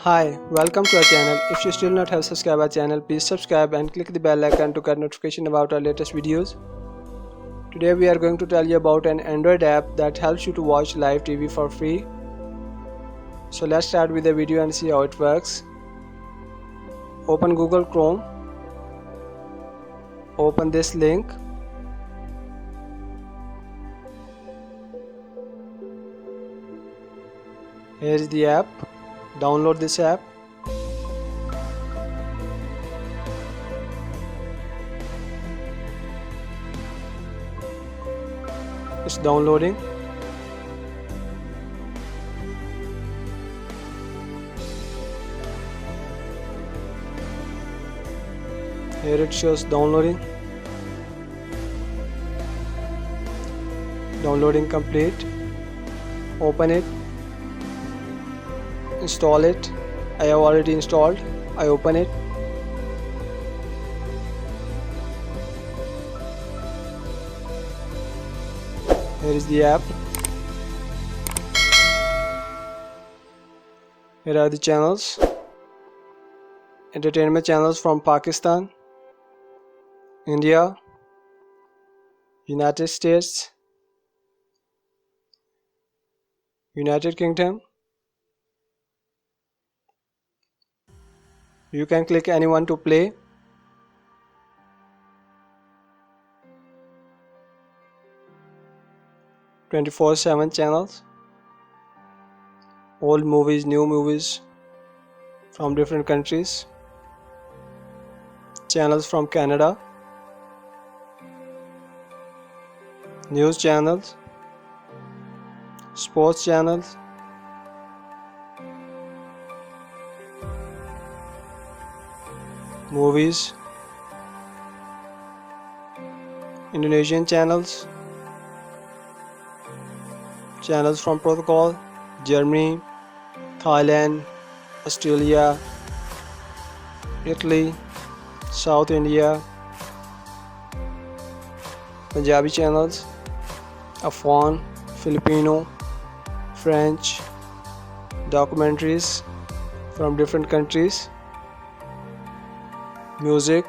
Hi, welcome to our channel. If you still not have subscribed our channel, please subscribe and click the bell icon to get notification about our latest videos. Today we are going to tell you about an Android app that helps you to watch live TV for free. So let's start with the video and see how it works. Open Google Chrome. Open this link. Here is the app. Download this app. It's downloading. Here it shows downloading. Downloading complete. Open it. Install it. I have already installed. I open it. Here is the app. Here are the channels. Entertainment channels from Pakistan, India, United States, United Kingdom. You can click anyone to play. "24/7 channels, old movies, new movies from different countries, channels from Canada, news channels, sports channels, movies, Indonesian channels, channels from Portugal, Germany, Thailand, Australia, Italy, South India, Punjabi channels, Afghan, Filipino, French, documentaries from different countries, music,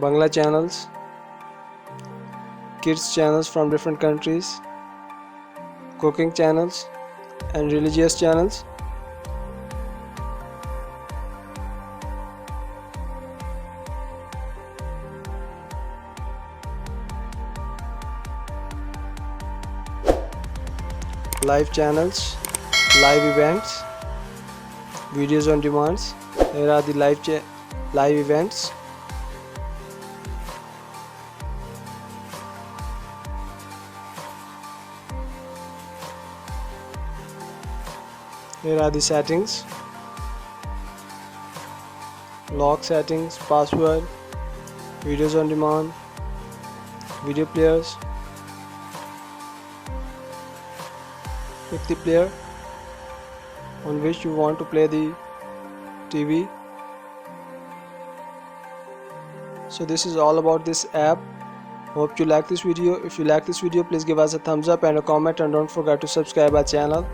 Bangla channels, kids channels from different countries, cooking channels and religious channels. Live channels, live events, videos on demands. Here are the live events. Here are the settings, lock settings, password, videos on demand, video players. Pick the player on which you want to play the TV. So this is all about this app. Hope you like this video. If you like this video, please give us a thumbs up and a comment, and don't forget to subscribe our channel.